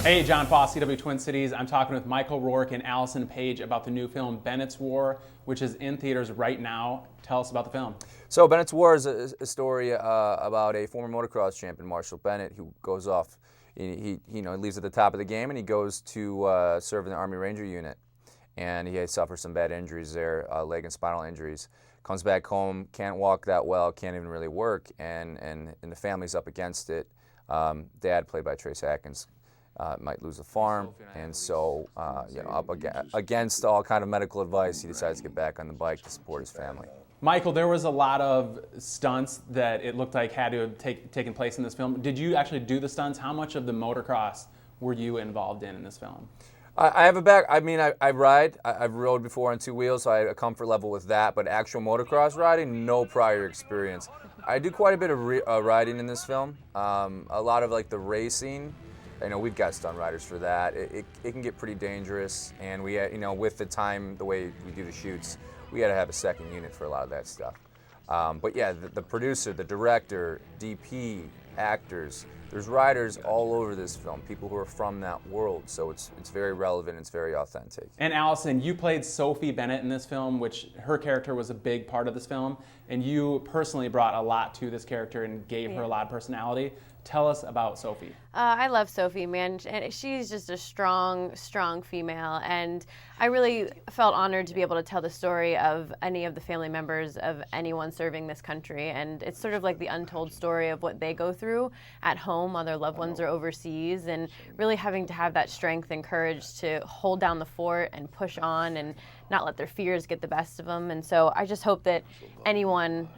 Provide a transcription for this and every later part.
Hey, John Foss, CW Twin Cities. I'm talking with Michael Roark and Allison Paige about the new film Bennett's War, which is in theaters right now. Tell us about the film. So Bennett's War is a story about a former motocross champion, Marshall Bennett, who goes off. He leaves at the top of the game and he goes to serve in the Army Ranger unit, and he suffers some bad injuries there, leg and spinal injuries. Comes back home, can't walk that well, can't even really work, and the family's up against it. Dad, played by Trace Atkins, might lose a farm, and so up against all kind of medical advice, he decides to get back on the bike to support his family. Michael, there was a lot of stunts that it looked like had to have taken place in this film. Did you actually do the stunts? How much of the motocross were you involved in this film? I have a back. I mean, I ride. I've rode before on two wheels, so I had a comfort level with that. But actual motocross riding, no prior experience. I do quite a bit of riding in this film. A lot of like the racing. I know we've got stunt riders for that. It can get pretty dangerous, and we, with the time, the way we do the shoots, we had to have a second unit for a lot of that stuff. But yeah, the producer, the director, DP, actors, there's riders all over this film, people who are from that world, so it's very relevant, it's very authentic. And Allison, you played Sophie Bennett in this film, which her character was a big part of this film, and you personally brought a lot to this character and gave her a lot of personality. Tell us about Sophie. I love Sophie, man. And she's just a strong, strong female. And I really felt honored to be able to tell the story of any of the family members of anyone serving this country. And it's sort of like the untold story of what they go through at home while their loved ones are overseas, and really having to have that strength and courage to hold down the fort and push on and not let their fears get the best of them. And so I just hope that anyone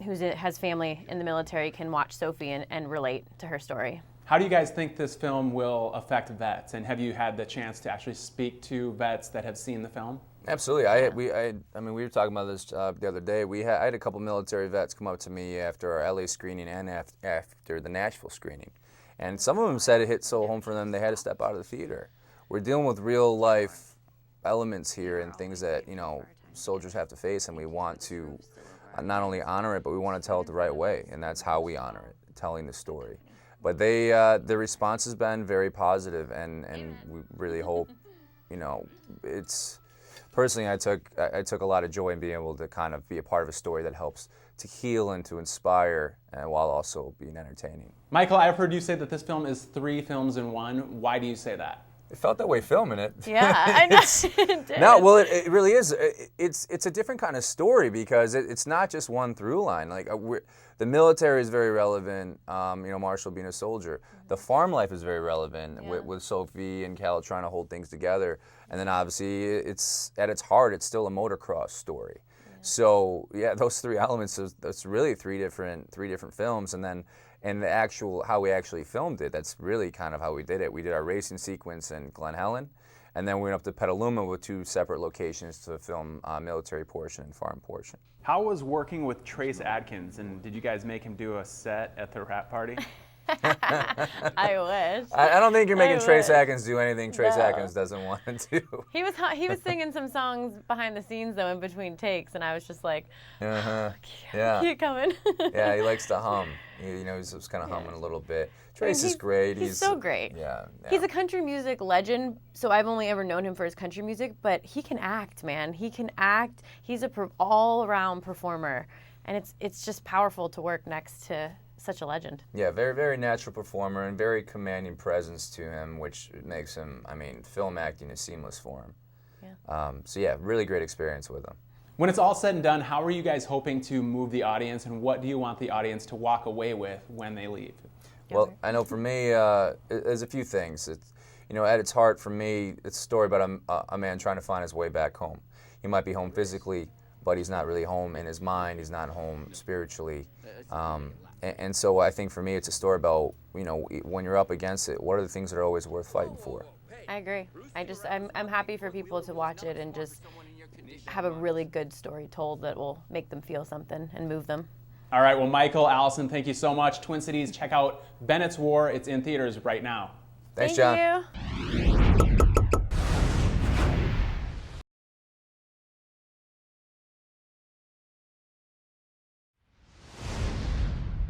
who has family in the military can watch Sophie and relate to her story. How do you guys think this film will affect vets? And have you had the chance to actually speak to vets that have seen the film? Absolutely. I mean, we were talking about this the other day. I had a couple military vets come up to me after our LA screening and after the Nashville screening. And some of them said it hit so home for them they had to step out of the theater. We're dealing with real life elements here and things that, soldiers have to face, and we want to not only honor it, but we want to tell it the right way, and that's how we honor it, telling the story. But the response has been very positive, and we really hope, it's, personally I took a lot of joy in being able to kind of be a part of a story that helps to heal and to inspire, and while also being entertaining. Michael, I've heard you say that this film is 3 films in one. Why do you say that? It felt that way filming it. Yeah, I know. It did. No, well, it really is. It's a different kind of story because it's not just one through line. Like the military is very relevant. Marshall being a soldier. The farm life is very relevant with Sophie and Cal trying to hold things together. And then obviously, it's at its heart, it's still a motocross story. Yeah. So yeah, those 3 elements. That's really three different films, and the actual how we actually filmed it, that's really kind of how we did it. We did our racing sequence in Glen Helen, and then we went up to Petaluma with 2 separate locations to film military portion and farm portion. How was working with Trace Atkins, and did you guys make him do a set at the rap party? I wish. I don't think you're making Trace Atkins do anything Trace Atkins doesn't want to do. He was singing some songs behind the scenes though in between takes, and I was just like, keep coming. Yeah, he likes to hum. He's just kind of humming a little bit. Trace is great. He's so great. Yeah. He's a country music legend, so I've only ever known him for his country music, but he can act, man. He can act. He's a all-around performer, and it's just powerful to work next to such a legend. Yeah, very, very natural performer and very commanding presence to him, which makes him, film acting is seamless for him. Yeah. So yeah, really great experience with him. When it's all said and done, how are you guys hoping to move the audience, and what do you want the audience to walk away with when they leave? Well, I know for me, there's a few things. It's, at its heart for me, it's a story about a man trying to find his way back home. He might be home physically, but he's not really home in his mind. He's not home spiritually. And so I think for me, it's a story about, when you're up against it, what are the things that are always worth fighting for? I agree. I'm happy for people to watch it and just have a really good story told that will make them feel something and move them. All right, well, Michael, Allison, thank you so much. Twin Cities, check out Bennett's War. It's in theaters right now. Thanks, John. Thank you.